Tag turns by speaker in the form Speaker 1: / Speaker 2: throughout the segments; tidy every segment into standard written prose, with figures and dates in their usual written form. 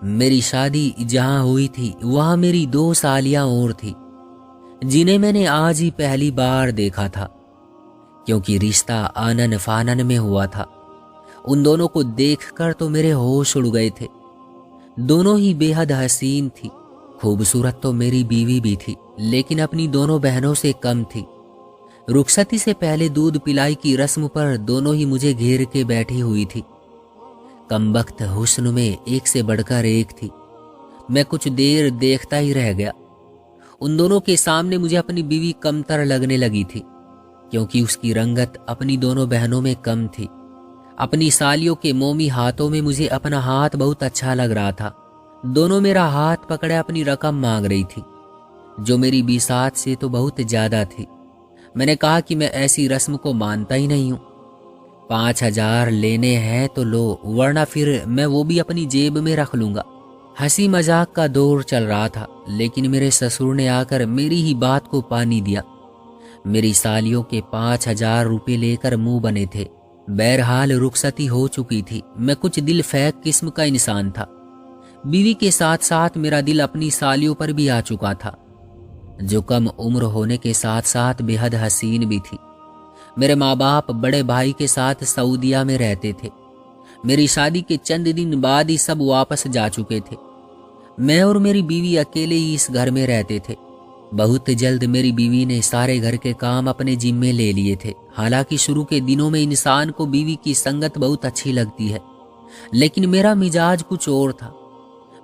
Speaker 1: मेरी शादी जहाँ हुई थी वहाँ मेरी 2 सालियाँ और थी, जिन्हें मैंने आज ही पहली बार देखा था, क्योंकि रिश्ता आनन फानन में हुआ था। उन दोनों को देखकर तो मेरे होश उड़ गए थे। दोनों ही बेहद हसीन थी। खूबसूरत तो मेरी बीवी भी थी, लेकिन अपनी दोनों बहनों से कम थी। रुखसती से पहले दूध पिलाई की रस्म पर दोनों ही मुझे घेर के बैठी हुई थी। कमबख्त हुस्न में एक से बढ़कर एक थी। मैं कुछ देर देखता ही रह गया। उन दोनों के सामने मुझे अपनी बीवी कमतर लगने लगी थी, क्योंकि उसकी रंगत अपनी दोनों बहनों में कम थी। अपनी सालियों के मोमी हाथों में मुझे अपना हाथ बहुत अच्छा लग रहा था। दोनों मेरा हाथ पकड़े अपनी रकम मांग रही थी, जो मेरी बिसात से तो बहुत ज्यादा थी। मैंने कहा कि मैं ऐसी रस्म को मानता ही नहीं हूँ। 5,000 लेने हैं तो लो, वरना फिर मैं वो भी अपनी जेब में रख लूंगा। हंसी मजाक का दौर चल रहा था, लेकिन मेरे ससुर ने आकर मेरी ही बात को पानी दिया। मेरी सालियों के 5,000 रुपये लेकर मुंह बने थे। बहरहाल रुखसती हो चुकी थी। मैं कुछ दिल फैक किस्म का इंसान था। बीवी के साथ साथ मेरा दिल अपनी सालियों पर भी आ चुका था, जो कम उम्र होने के साथ साथ बेहद हसीन भी थी। मेरे माँ बाप बड़े भाई के साथ सऊदिया में रहते थे। मेरी शादी के चंद दिन बाद ही सब वापस जा चुके थे। मैं और मेरी बीवी अकेले ही इस घर में रहते थे। बहुत जल्द मेरी बीवी ने सारे घर के काम अपने जिम्मे ले लिए थे। हालांकि शुरू के दिनों में इंसान को बीवी की संगत बहुत अच्छी लगती है, लेकिन मेरा मिजाज कुछ और था।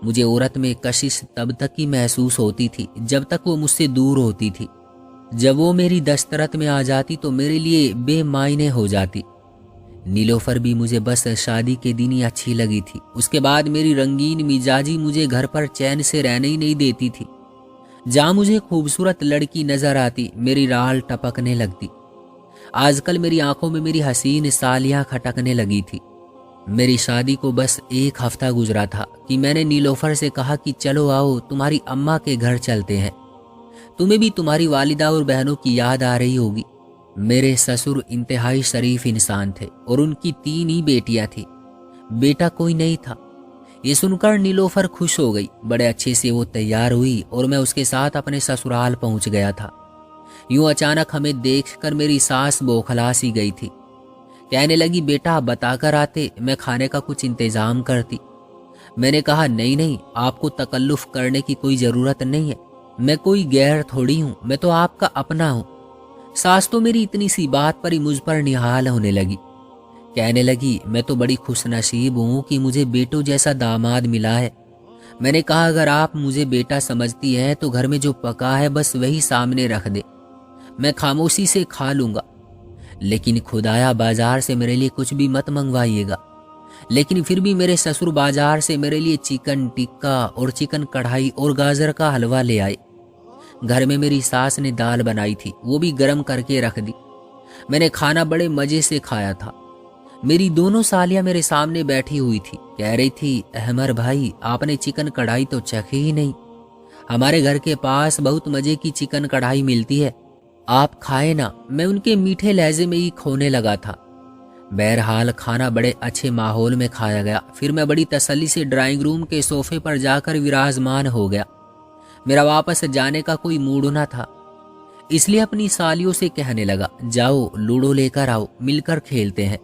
Speaker 1: मुझे औरत में कशिश तब तक ही महसूस होती थी जब तक वो मुझसे दूर होती थी। जब वो मेरी दस्तरत में आ जाती तो मेरे लिए बेमायने हो जाती। नीलोफर भी मुझे बस शादी के दिन ही अच्छी लगी थी। उसके बाद मेरी रंगीन मिजाजी मुझे घर पर चैन से रहने ही नहीं देती थी। जहाँ मुझे खूबसूरत लड़की नजर आती, मेरी राल टपकने लगती। आजकल मेरी आंखों में मेरी हसीन सालियां खटकने लगी थी। मेरी शादी को बस 1 हफ्ता गुजरा था कि मैंने नीलोफर से कहा कि चलो आओ, तुम्हारी अम्मा के घर चलते हैं। तुम्हें भी तुम्हारी वालिदा और बहनों की याद आ रही होगी। मेरे ससुर इंतहाई शरीफ इंसान थे और उनकी 3 ही बेटियां थी। बेटा कोई नहीं था। ये सुनकर नीलोफर खुश हो गई। बड़े अच्छे से वो तैयार हुई और मैं उसके साथ अपने ससुराल पहुंच गया था। यूं अचानक हमें देखकर मेरी सास बौखला सी गई थी। कहने लगी, बेटा बताकर आते, मैं खाने का कुछ इंतजाम करती। मैंने कहा, नहीं नहीं, आपको तकल्लुफ करने की कोई जरूरत नहीं है। मैं कोई गैर थोड़ी हूँ, मैं तो आपका अपना हूँ। सास तो मेरी इतनी सी बात पर ही मुझ पर निहाल होने लगी। कहने लगी, मैं तो बड़ी खुशनसीब हूँ कि मुझे बेटों जैसा दामाद मिला है। मैंने कहा, अगर आप मुझे बेटा समझती हैं तो घर में जो पका है बस वही सामने रख दे, मैं खामोशी से खा लूंगा। लेकिन खुदाया बाजार से मेरे लिए कुछ भी मत मंगवाइएगा। लेकिन फिर भी मेरे ससुर बाजार से मेरे लिए चिकन टिक्का और चिकन कढ़ाई और गाजर का हलवा ले आए। घर में मेरी सास ने दाल बनाई थी, वो भी गर्म करके रख दी। मैंने खाना बड़े मजे से खाया था। मेरी दोनों सालियां मेरे सामने बैठी हुई थी। कह रही थी, अहमर भाई, आपने चिकन कढ़ाई तो चखी ही नहीं। हमारे घर के पास बहुत मजे की चिकन कढ़ाई मिलती है, आप खाए ना। मैं उनके मीठे लहजे में ही खोने लगा था। बहरहाल खाना बड़े अच्छे माहौल में खाया गया। फिर मैं बड़ी तसल्ली से ड्राइंग रूम के सोफे पर जाकर विराजमान हो गया। मेरा वापस जाने का कोई मूड न था, इसलिए अपनी सालियों से कहने लगा, जाओ लूडो लेकर आओ, मिलकर खेलते हैं।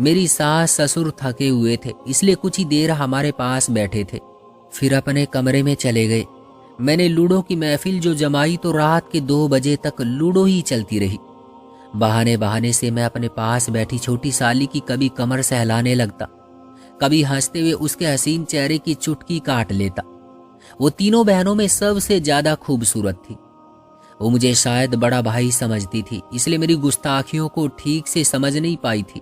Speaker 1: मेरी सास ससुर थके हुए थे, इसलिए कुछ ही देर हमारे पास बैठे थे, फिर अपने कमरे में चले गए। मैंने लूडो की महफिल जो जमाई तो रात के 2 बजे तक लूडो ही चलती रही। बहाने बहाने से मैं अपने पास बैठी छोटी साली की कभी कमर सहलाने लगता, कभी हंसते हुए उसके हसीन चेहरे की चुटकी काट लेता। वो तीनों बहनों में सबसे ज्यादा खूबसूरत थी। वो मुझे शायद बड़ा भाई समझती थी, इसलिए मेरी गुस्ताखियों को ठीक से समझ नहीं पाई थी।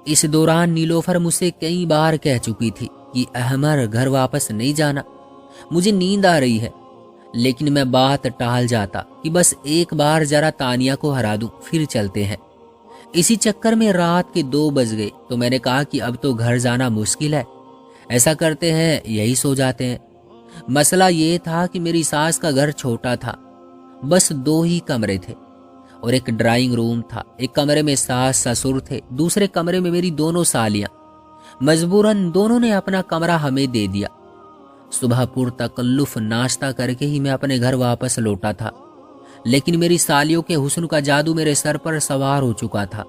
Speaker 1: इस दौरान नीलोफर मुझसे कई बार कह चुकी थी कि अहमर घर वापस नहीं जाना, मुझे नींद आ रही है। लेकिन मैं बात टाल जाता कि बस एक बार जरा तानिया को हरा दूं, फिर चलते हैं। इसी चक्कर में रात के 2 बज गए तो मैंने कहा कि अब तो घर जाना मुश्किल है, ऐसा करते हैं यही सो जाते हैं। मसला ये था कि मेरी सास का घर छोटा था, बस 2 ही कमरे थे और एक ड्राइंग रूम था। एक कमरे में सास ससुर थे, दूसरे कमरे में मेरी दोनों सालियां। मजबूरन दोनों ने अपना कमरा हमें दे दिया। सुबह पुरतकल्लुफ नाश्ता करके ही मैं अपने घर वापस लौटा था, लेकिन मेरी सालियों के हुस्न का जादू मेरे सर पर सवार हो चुका था।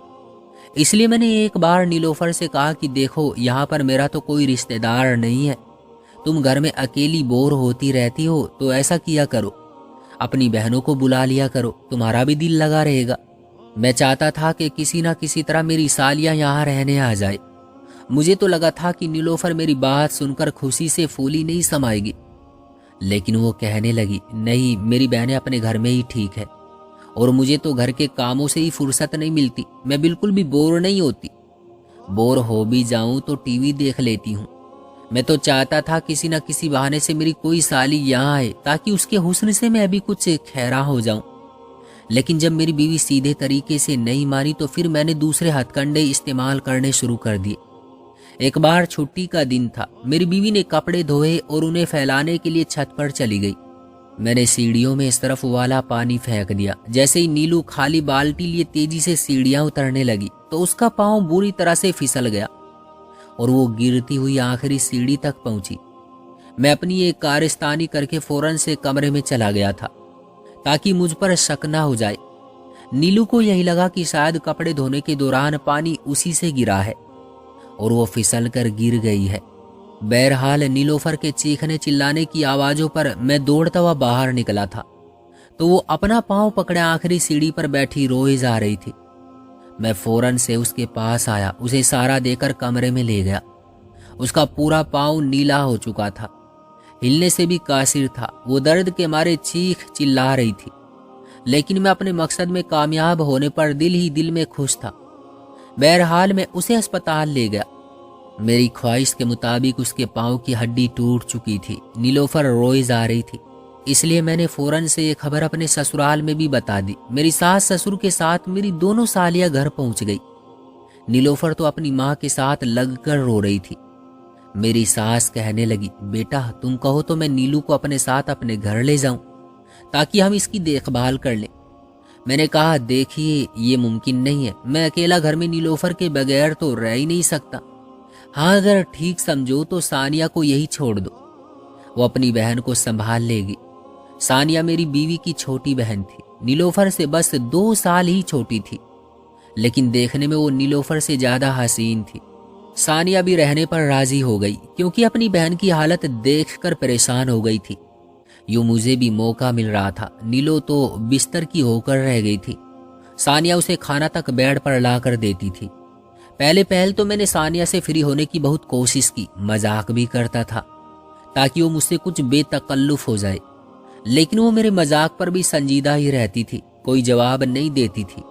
Speaker 1: इसलिए मैंने एक बार नीलोफर से कहा कि देखो, यहाँ पर मेरा तो कोई रिश्तेदार नहीं है, तुम घर में अकेली बोर होती रहती हो तो ऐसा किया करो, अपनी बहनों को बुला लिया करो, तुम्हारा भी दिल लगा रहेगा। मैं चाहता था कि किसी ना किसी तरह मेरी सालियाँ यहाँ रहने आ जाए। मुझे तो लगा था कि नीलोफर मेरी बात सुनकर खुशी से फूली नहीं समाएगी, लेकिन वो कहने लगी, नहीं, मेरी बहनें अपने घर में ही ठीक है और मुझे तो घर के कामों से ही फुर्सत नहीं मिलती। मैं बिल्कुल भी बोर नहीं होती, बोर हो भी जाऊं तो टीवी देख लेती हूँ। मैं तो चाहता था किसी न किसी बहाने से मेरी कोई साली यहाँ आए ताकि उसके हुस्न से मैं अभी कुछ खैरा हो जाऊं। लेकिन जब मेरी बीवी सीधे तरीके से नहीं मानी तो फिर मैंने दूसरे हथकंडे इस्तेमाल करने शुरू कर दिए। एक बार छुट्टी का दिन था, मेरी बीवी ने कपड़े धोए और उन्हें फैलाने के लिए छत पर चली गई। मैंने सीढ़ियों में इस तरफ वाला पानी फेंक दिया। जैसे ही नीलू खाली बाल्टी लिए तेजी से सीढ़ियां उतरने लगी तो उसका पांव बुरी तरह से फिसल गया और वो गिरती हुई आखिरी सीढ़ी तक पहुंची। मैं अपनी एक कारस्तानी करके फौरन से कमरे में चला गया था ताकि मुझ पर शक न हो जाए। नीलू को यही लगा कि शायद कपड़े धोने के दौरान पानी उसी से गिरा है और वो फिसल कर गिर गई है। बहरहाल नीलोफर के चीखने चिल्लाने की आवाज़ों पर मैं दौड़ता हुआ बाहर निकला था तो वो अपना पांव पकड़े आखिरी सीढ़ी पर बैठी रोए जा रही थी। मैं फौरन से उसके पास आया, उसे सहारा देकर कमरे में ले गया। उसका पूरा पांव नीला हो चुका था, हिलने से भी कासिर था। वो दर्द के मारे चीख चिल्ला रही थी, लेकिन मैं अपने मकसद में कामयाब होने पर दिल ही दिल में खुश था। बहरहाल मैं उसे अस्पताल ले गया। मेरी ख्वाहिश के मुताबिक उसके पांव की हड्डी टूट चुकी थी। नीलोफर रोई जा रही थी, इसलिए मैंने फौरन से ये खबर अपने ससुराल में भी बता दी। मेरी सास ससुर के साथ मेरी दोनों सालियां घर पहुंच गई। नीलोफर तो अपनी माँ के साथ लगकर रो रही थी। मेरी सास कहने लगी, बेटा तुम कहो तो मैं नीलू को अपने साथ अपने घर ले जाऊं ताकि हम इसकी देखभाल कर लें। मैंने कहा, देखिए ये मुमकिन नहीं है, मैं अकेला घर में नीलोफर के बगैर तो रह ही नहीं सकता। हाँ, अगर ठीक समझो तो सानिया को यही छोड़ दो, वो अपनी बहन को संभाल लेगी। सानिया मेरी बीवी की छोटी बहन थी, नीलोफर से बस 2 साल ही छोटी थी, लेकिन देखने में वो नीलोफर से ज्यादा हसीन थी। सानिया भी रहने पर राजी हो गई क्योंकि अपनी बहन की हालत देखकर परेशान हो गई थी। यूं मुझे भी मौका मिल रहा था। नीलो तो बिस्तर की होकर रह गई थी। सानिया उसे खाना तक बेड पर ला कर देती थी। पहले पहल तो मैंने सानिया से फ्री होने की बहुत कोशिश की, मजाक भी करता था ताकि वो मुझसे कुछ बेतकल्लुफ हो जाए, लेकिन वो मेरे मजाक पर भी संजीदा ही रहती थी, कोई जवाब नहीं देती थी।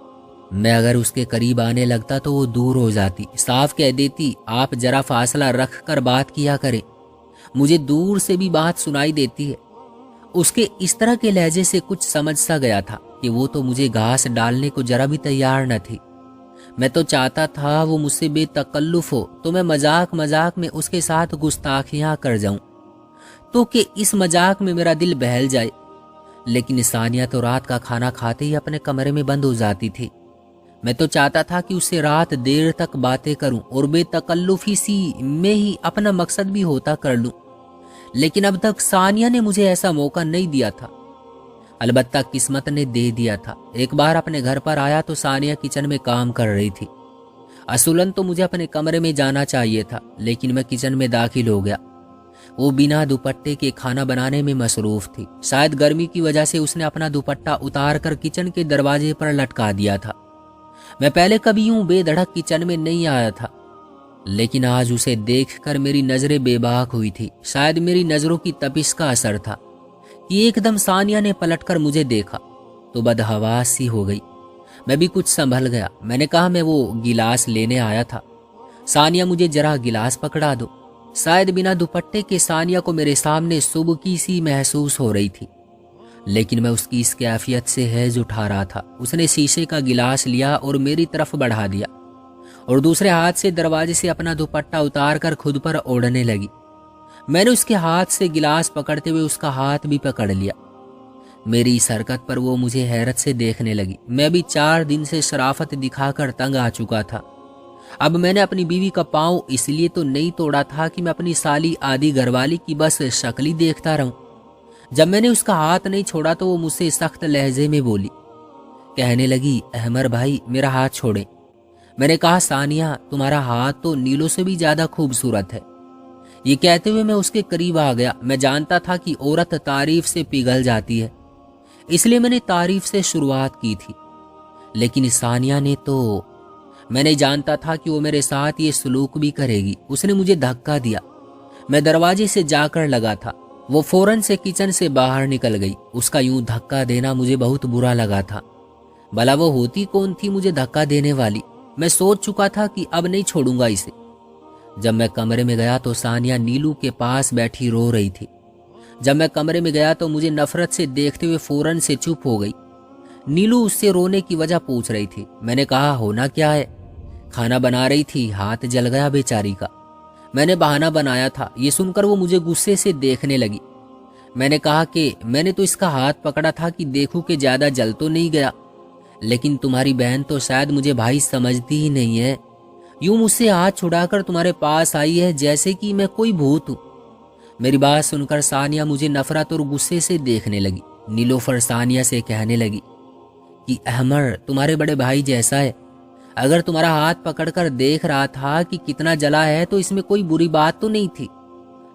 Speaker 1: मैं अगर उसके करीब आने लगता तो वो दूर हो जाती, साफ कह देती, आप जरा फासला रख कर बात किया करें, मुझे दूर से भी बात सुनाई देती है। उसके इस तरह के लहजे से कुछ समझ सा गया था कि वो तो मुझे घास डालने को जरा भी तैयार न थी। मैं तो चाहता था वो मुझसे बेतकल्लुफ हो तो मैं मजाक मजाक में उसके साथ गुस्ताखियां कर जाऊं तो कि इस मजाक में मेरा दिल बहल जाए। लेकिन सानिया तो रात का खाना खाते ही अपने कमरे में बंद हो जाती थी। मैं तो चाहता था कि उससे रात देर तक बातें करूं और बेतकल्लुफी सी में ही अपना मकसद भी होता कर लूं, लेकिन अब तक सानिया ने मुझे ऐसा मौका नहीं दिया था। अलबत्ता किस्मत ने दे दिया था। एक बार अपने घर पर आया तो सानिया किचन में काम कर रही थी। असुलन तो मुझे अपने कमरे में जाना चाहिए था, लेकिन मैं किचन में दाखिल हो गया। वो बिना दुपट्टे के खाना बनाने में मसरूफ थी। शायद गर्मी की वजह से उसने अपना दुपट्टा उतार कर किचन के दरवाजे पर लटका दिया था। मैं पहले कभी यूं बेधड़क किचन में नहीं आया था, लेकिन आज उसे देखकर मेरी नजरें बेबाक हुई थी। शायद मेरी नजरों की तपिश का असर था कि एकदम सानिया ने पलटकर मुझे देखा तो बदहवास सी हो गई। मैं भी कुछ संभल गया। मैंने कहा, मैं वो गिलास लेने आया था, सानिया मुझे जरा गिलास पकड़ा दो। शायद बिना दुपट्टे के सानिया को मेरे सामने सुबकी सी महसूस हो रही थी, लेकिन मैं उसकी इस कैफियत से हैज उठा रहा था। उसने शीशे का गिलास लिया और मेरी तरफ बढ़ा दिया और दूसरे हाथ से दरवाजे से अपना दुपट्टा उतार कर खुद पर ओढ़ने लगी। मैंने उसके हाथ से गिलास पकड़ते हुए उसका हाथ भी पकड़ लिया। मेरी इस हरकत पर वो मुझे हैरत से देखने लगी। मैं भी 4 दिन से शराफत दिखाकर तंग आ चुका था। अब मैंने अपनी बीवी का पाँव इसलिए तो नहीं तोड़ा था कि मैं अपनी साली आदि घरवाली की बस शक्ल ही देखता रहूं। जब मैंने उसका हाथ नहीं छोड़ा तो वो मुझसे सख्त लहजे में बोली, कहने लगी, अहमर भाई मेरा हाथ छोड़े। मैंने कहा, सानिया तुम्हारा हाथ तो नीलों से भी ज्यादा खूबसूरत है। ये कहते हुए मैं उसके करीब आ गया। मैं जानता था कि औरत तारीफ से पिघल जाती है, इसलिए मैंने तारीफ से शुरुआत की थी। लेकिन सानिया ने तो, मैं नहीं जानता था कि वो मेरे साथ ये सलूक भी करेगी। उसने मुझे धक्का दिया। मैं दरवाजे से जाकर लगा था। वो फौरन से किचन से बाहर निकल गई। उसका यूं धक्का देना मुझे बहुत बुरा लगा था। भला वो होती कौन थी मुझे धक्का देने वाली? मैं सोच चुका था कि अब नहीं छोड़ूंगा इसे। जब मैं कमरे में गया तो सानिया नीलू के पास बैठी रो रही थी। जब मैं कमरे में गया तो मुझे नफरत से देखते हुए फौरन से चुप हो गई। नीलू उससे रोने की वजह पूछ रही थी। मैंने कहा, होना क्या है? खाना बना रही थी, हाथ जल गया बेचारी का। मैंने बहाना बनाया था। ये सुनकर वो मुझे गुस्से से देखने लगी। मैंने कहा कि मैंने तो इसका हाथ पकड़ा था कि देखूं कि ज्यादा जल तो नहीं गया, लेकिन तुम्हारी बहन तो शायद मुझे भाई समझती ही नहीं है। यूं मुझसे हाथ छुड़ाकर तुम्हारे पास आई है जैसे कि मैं कोई भूत हूं। मेरी बात सुनकर सानिया मुझे नफरत और गुस्से से देखने लगी। नीलोफर सानिया से कहने लगी कि अहमर तुम्हारे बड़े भाई जैसा है। अगर तुम्हारा हाथ पकड़कर देख रहा था कि कितना जला है तो इसमें कोई बुरी बात तो नहीं थी।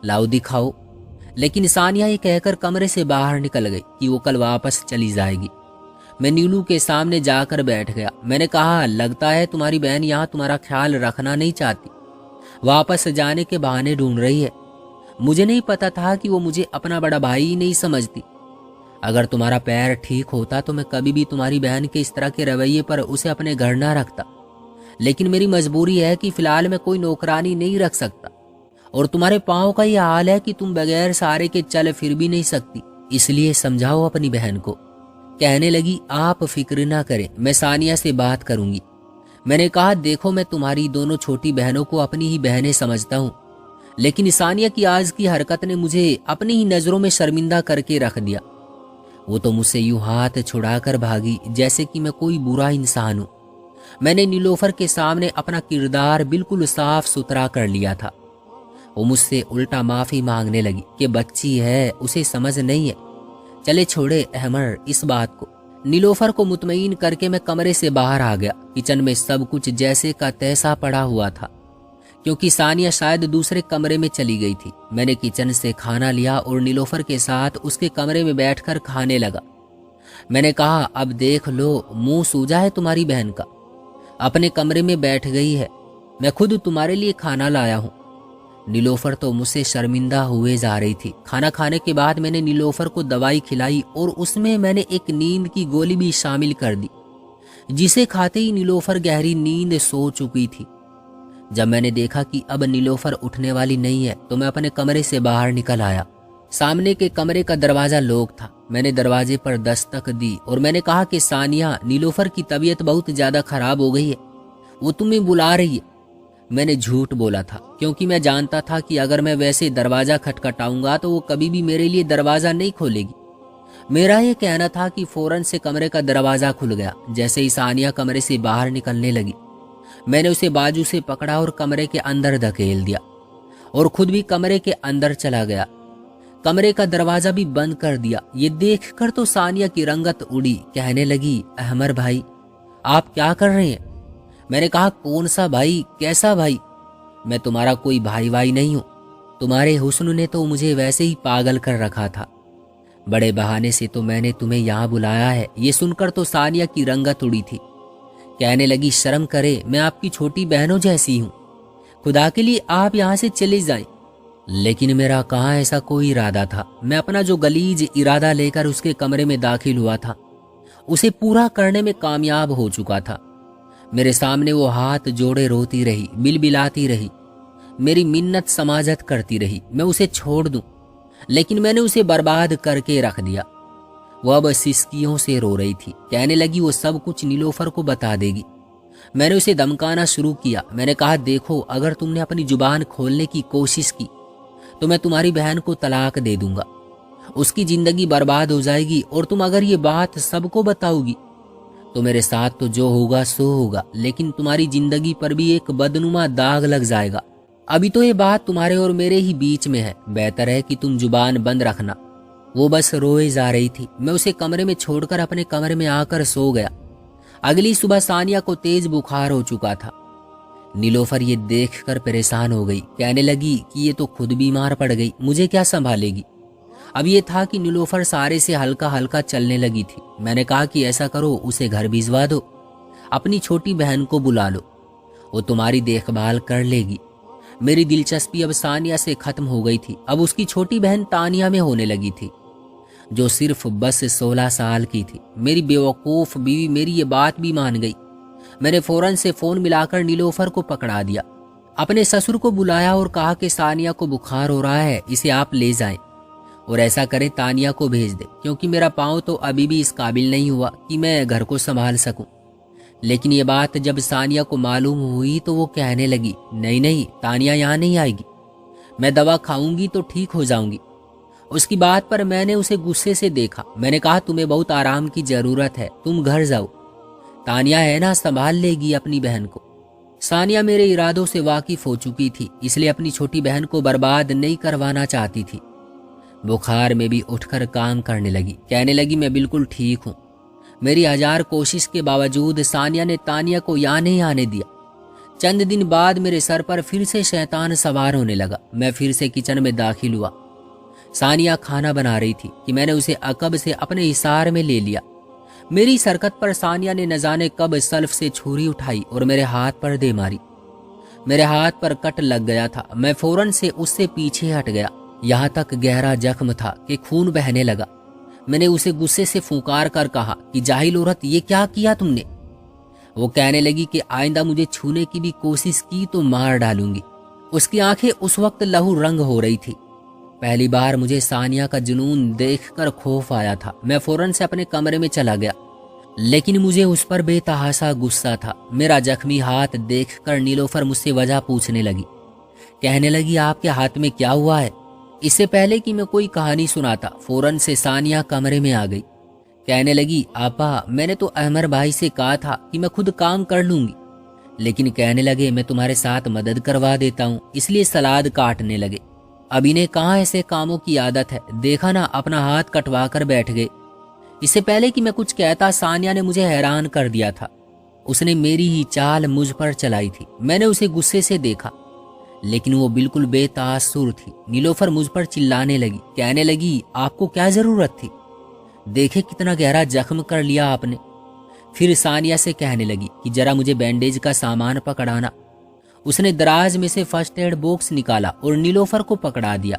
Speaker 1: लाओ दिखाओ। लेकिन सानिया ये कहकर कमरे से बाहर निकल गई कि वो कल वापस चली जाएगी। मैं नीलू के सामने जाकर बैठ गया। मैंने कहा, लगता है तुम्हारी बहन यहाँ तुम्हारा ख्याल रखना नहीं चाहती, वापस जाने के बहाने ढूंढ रही है। मुझे नहीं पता था कि वो मुझे अपना बड़ा भाई ही नहीं समझती। अगर तुम्हारा पैर ठीक होता तो मैं कभी भी तुम्हारी बहन के इस तरह के रवैये पर उसे अपने घर ना रखता, लेकिन मेरी मजबूरी है कि फिलहाल मैं कोई नौकरानी नहीं रख सकता, और तुम्हारे पाँव का ये हाल है कि तुम बगैर सहारे के चल फिर भी नहीं सकती, इसलिए समझाओ अपनी बहन को। कहने लगी, आप फिक्र ना करें, मैं सानिया से बात करूंगी। मैंने कहा, देखो मैं तुम्हारी दोनों छोटी बहनों को अपनी ही बहनें समझता हूँ, लेकिन सानिया की आज की हरकत ने मुझे अपनी ही नजरों में शर्मिंदा करके रख दिया। वो तो मुझसे यूं हाथ छुड़ाकर भागी जैसे कि मैं कोई बुरा इंसान हूं। मैंने नीलोफर के सामने अपना किरदार बिल्कुल साफ सुथरा कर लिया था। वो मुझसे उल्टा माफी मांगने लगी कि बच्ची है, उसे समझ नहीं है। चले छोड़े अहमर इस बात को। नीलोफर को मुतमईन करके मैं कमरे से बाहर आ गया। किचन में सब कुछ जैसे का तैसा पड़ा हुआ था, क्योंकि सानिया शायद दूसरे कमरे में चली गई थी। मैंने किचन से खाना लिया और नीलोफर के साथ उसके कमरे में बैठकर खाने लगा। मैंने कहा, अब देख लो, मुंह सूजा है तुम्हारी बहन का, अपने कमरे में बैठ गई है, मैं खुद तुम्हारे लिए खाना लाया हूं। नीलोफर तो मुझसे शर्मिंदा हुए जा रही थी। खाना खाने के बाद मैंने नीलोफर को दवाई खिलाई और उसमें मैंने एक नींद की गोली भी शामिल कर दी, जिसे खाते ही नीलोफर गहरी नींद सो चुकी थी। जब मैंने देखा कि अब नीलोफर उठने वाली नहीं है तो मैं अपने कमरे से बाहर निकल आया। सामने के कमरे का दरवाजा लॉक था। मैंने दरवाजे पर दस्तक दी और मैंने कहा कि सानिया, नीलोफर की तबीयत बहुत ज्यादा खराब हो गई है, वो तुम्हें बुला रही है। मैंने झूठ बोला था, क्योंकि मैं जानता था कि अगर मैं वैसे दरवाजा खटखटाऊंगा तो वो कभी भी मेरे लिए दरवाजा नहीं खोलेगी। मेरा ये कहना था कि फौरन से कमरे का दरवाजा खुल गया। जैसे ही सानिया कमरे से बाहर निकलने लगी, मैंने उसे बाजू से पकड़ा और कमरे के अंदर धकेल दिया और खुद भी कमरे के अंदर चला गया। कमरे का दरवाजा भी बंद कर दिया। ये देखकर तो सानिया की रंगत उड़ी। कहने लगी, अहमर भाई आप क्या कर रहे हैं? मैंने कहा, कौन सा भाई, कैसा भाई? मैं तुम्हारा कोई भाई वाई नहीं हूं। तुम्हारे हुस्न ने तो मुझे वैसे ही पागल कर रखा था। बड़े बहाने से तो मैंने तुम्हें यहाँ बुलाया है। ये सुनकर तो सानिया की रंगत उड़ी थी। कहने लगी, शर्म करे, मैं आपकी छोटी बहनों जैसी हूँ, खुदा के लिए आप यहाँ से चले जाएं। लेकिन मेरा कहाँ ऐसा कोई इरादा था। मैं अपना जो गलीज इरादा लेकर उसके कमरे में दाखिल हुआ था उसे पूरा करने में कामयाब हो चुका था। मेरे सामने वो हाथ जोड़े रोती रही, बिलबिलाती रही, मेरी मिन्नत समाजत करती रही मैं उसे छोड़ दूं, लेकिन मैंने उसे बर्बाद करके रख दिया। वो अब सिसकियों से रो रही थी। कहने लगी वो सब कुछ नीलोफर को बता देगी। मैंने उसे धमकाना शुरू किया। मैंने कहा, देखो अगर तुमने अपनी जुबान खोलने की कोशिश की तो मैं तुम्हारी बहन को तलाक दे दूंगा, उसकी जिंदगी बर्बाद हो जाएगी, और तुम अगर ये बात सबको बताओगी तो मेरे साथ तो जो होगा सो होगा, लेकिन तुम्हारी जिंदगी पर भी एक बदनुमा दाग लग जाएगा। अभी तो ये बात तुम्हारे और मेरे ही बीच में है, बेहतर है कि तुम जुबान बंद रखना। वो बस रोए जा रही थी। मैं उसे कमरे में छोड़कर अपने कमरे में आकर सो गया। अगली सुबह सानिया को तेज बुखार हो चुका था। नीलोफर ये देखकर परेशान हो गई, कहने लगी कि ये तो खुद बीमार पड़ गई, मुझे क्या संभालेगी। अब ये था कि नीलोफर सारे से हल्का हल्का चलने लगी थी। मैंने कहा कि ऐसा करो, उसे घर भिजवा दो, अपनी छोटी बहन को बुला लो, वो तुम्हारी देखभाल कर लेगी। मेरी दिलचस्पी अब सानिया से खत्म हो गई थी। अब उसकी छोटी बहन तानिया में होने लगी थी, जो सिर्फ बस 16 साल की थी। मेरी बेवकूफ़ बीवी मेरी ये बात भी मान गई। मैंने फौरन से फ़ोन मिलाकर नीलोफर को पकड़ा दिया, अपने ससुर को बुलाया और कहा कि सानिया को बुखार हो रहा है, इसे आप ले जाएं और ऐसा करें तानिया को भेज दे, क्योंकि मेरा पाँव तो अभी भी इस काबिल नहीं हुआ कि मैं घर को संभाल सकूं। लेकिन ये बात जब सानिया को मालूम हुई तो वो कहने लगी, नहीं नहीं, तानिया यहाँ नहीं आएगी, मैं दवा खाऊंगी तो ठीक हो जाऊंगी। उसकी बात पर मैंने उसे गुस्से से देखा। मैंने कहा, तुम्हें बहुत आराम की ज़रूरत है, तुम घर जाओ, तानिया है ना, संभाल लेगी अपनी बहन को। सानिया मेरे इरादों से वाकिफ हो चुकी थी, इसलिए अपनी छोटी बहन को बर्बाद नहीं करवाना चाहती थी। बुखार में भी उठकर काम करने लगी, कहने लगी, मैं बिल्कुल ठीक हूँ। मेरी 1000 कोशिश के बावजूद सानिया ने तानिया को यहाँ नहीं आने दिया। चंद दिन बाद मेरे सर पर फिर से शैतान सवार होने लगा। मैं फिर से किचन में दाखिल हुआ। सानिया खाना बना रही थी कि मैंने उसे अकब से अपने हिसार में ले लिया। मेरी इस हरकत पर सानिया ने न जाने कब सल्फ से छुरी उठाई और मेरे हाथ पर दे मारी। मेरे हाथ पर कट लग गया था। मैं फौरन से उससे पीछे हट गया। यहाँ तक गहरा जख्म था कि खून बहने लगा। मैंने उसे गुस्से से फुंकार कर कहा कि जाहिल औरत, ये क्या किया तुमने। वो कहने लगी कि आइंदा मुझे छूने की भी कोशिश की तो मार डालूंगी। उसकी आंखें उस वक्त लहू रंग हो रही थी। पहली बार मुझे सानिया का जुनून देखकर खौफ आया था। मैं फौरन से अपने कमरे में चला गया, लेकिन मुझे उस पर बेतहासा गुस्सा था। मेरा जख्मी हाथ देखकर नीलोफर मुझसे वजह पूछने लगी। कहने लगी, आपके हाथ में क्या हुआ है। इससे पहले कि मैं कोई कहानी सुनाता, फौरन से सानिया कमरे में आ गई। कहने लगी, आपा, मैंने तो अहमर भाई से कहा था कि मैं खुद काम कर लूंगी, लेकिन कहने लगे मैं तुम्हारे साथ मदद करवा देता हूँ, इसलिए सलाद काटने लगे। अब इन्हें कहाँ ऐसे कामों की आदत है, देखा ना, अपना हाथ कटवा कर बैठ गए। इससे पहले कि मैं कुछ कहता, सानिया ने मुझे हैरान कर दिया था। उसने मेरी ही चाल मुझ पर चलाई थी। मैंने उसे गुस्से से देखा, लेकिन वो बिल्कुल बेतासुर थी। नीलोफर मुझ पर चिल्लाने लगी, कहने लगी, आपको क्या जरूरत थी, देखे कितना गहरा जख्म कर लिया आपने। फिर सानिया से कहने लगी कि जरा मुझे बैंडेज का सामान पकड़ाना। उसने दराज में से फर्स्ट एड बॉक्स निकाला और नीलोफर को पकड़ा दिया।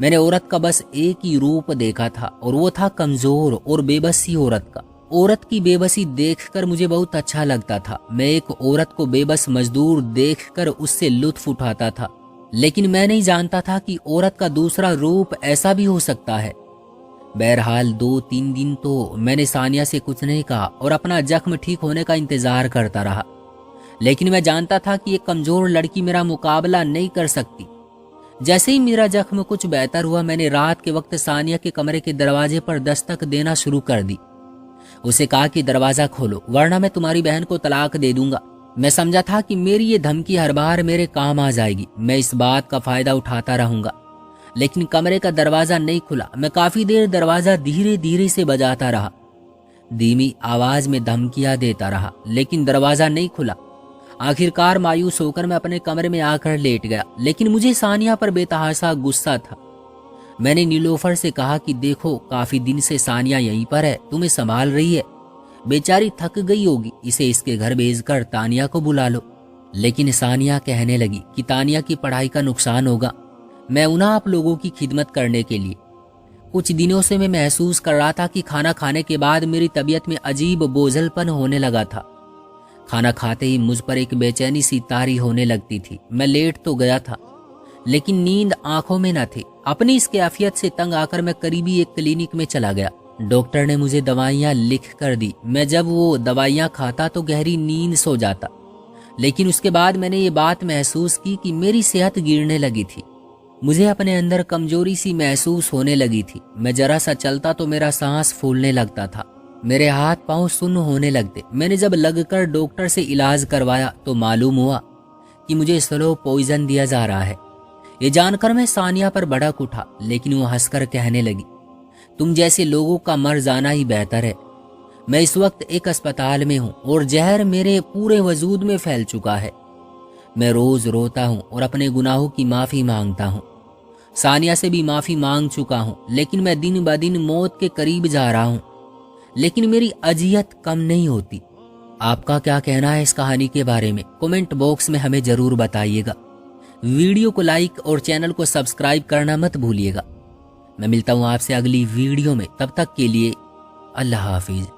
Speaker 1: मैंने औरत का बस एक ही रूप देखा था, और वो था कमजोर और बेबसी औरत का। औरत की बेबसी देखकर मुझे बहुत अच्छा लगता था। मैं एक औरत को बेबस मजदूर देखकर उससे लुत्फ उठाता था, लेकिन मैं नहीं जानता था कि औरत का दूसरा रूप ऐसा भी हो सकता है। बहरहाल 2-3 दिन तो मैंने सानिया से कुछ नहीं कहा और अपना जख्म ठीक होने का इंतजार करता रहा, लेकिन मैं जानता था कि एक कमजोर लड़की मेरा मुकाबला नहीं कर सकती। जैसे ही मेरा जख्म कुछ बेहतर हुआ, मैंने रात के वक्त सानिया के कमरे के दरवाजे पर दस्तक देना शुरू कर दी। उसे कहा कि दरवाजा खोलो, वरना मैं तुम्हारी बहन को तलाक दे दूंगा। मैं समझा था कि मेरी ये धमकी हर बार मेरे काम आ जाएगी, मैं इस बात का फायदा उठाता रहूंगा। लेकिन कमरे का दरवाजा नहीं खुला। मैं काफी देर दरवाजा धीरे धीरे से बजाता रहा, धीमी आवाज में धमकियां देता रहा, लेकिन दरवाजा नहीं खुला। आखिरकार मायूस होकर मैं अपने कमरे में आकर लेट गया, लेकिन मुझे सानिया पर बेतहासा गुस्सा था। मैंने नीलोफर से कहा कि देखो, काफी दिन से सानिया यहीं पर है, तुम्हें संभाल रही है, बेचारी थक गई होगी, इसे इसके घर भेजकर तानिया को बुला लो। लेकिन सानिया कहने लगी कि तानिया की पढ़ाई का नुकसान होगा, मैं उन्हें आप लोगों की खिदमत करने के लिए। कुछ दिनों से मैं महसूस कर रहा था कि खाना खाने के बाद मेरी तबीयत में अजीब बोझलपन होने लगा था। खाना खाते ही मुझ पर एक बेचैनी सी तारी होने लगती थी। मैं लेट तो गया था, लेकिन नींद आंखों में न थी। अपनी इस कैफियत से तंग आकर मैं करीबी एक क्लिनिक में चला गया। डॉक्टर ने मुझे दवाइयाँ लिख कर दी। मैं जब वो दवाइयाँ खाता तो गहरी नींद सो जाता, लेकिन उसके बाद मैंने ये बात महसूस की कि मेरी सेहत गिरने लगी थी। मुझे अपने अंदर कमजोरी सी महसूस होने लगी थी। मैं जरा सा चलता तो मेरा सांस फूलने लगता था। میرے ہاتھ پاؤں سن ہونے لگتے۔ میں نے جب لگ کر ڈاکٹر سے علاج کروایا تو معلوم ہوا کہ مجھے سلو پوائزن دیا جا رہا ہے۔ یہ جان کر میں ثانیہ پر بھڑک اٹھا، لیکن وہ ہنس کر کہنے لگی، تم جیسے لوگوں کا مر جانا ہی بہتر ہے۔ میں اس وقت ایک اسپتال میں ہوں اور زہر میرے پورے وجود میں پھیل چکا ہے۔ میں روز روتا ہوں اور اپنے گناہوں کی معافی مانگتا ہوں۔ ثانیہ سے بھی معافی مانگ چکا ہوں، لیکن میں دن بدن موت کے قریب جا رہا ہوں، لیکن میری اذیت کم نہیں ہوتی۔ آپ کا کیا کہنا ہے اس کہانی کے بارے میں؟ کمنٹ باکس میں ہمیں ضرور بتائیے گا۔ ویڈیو کو لائک اور چینل کو سبسکرائب کرنا مت بھولیے گا۔ میں ملتا ہوں آپ سے اگلی ویڈیو میں، تب تک کے لیے اللہ حافظ۔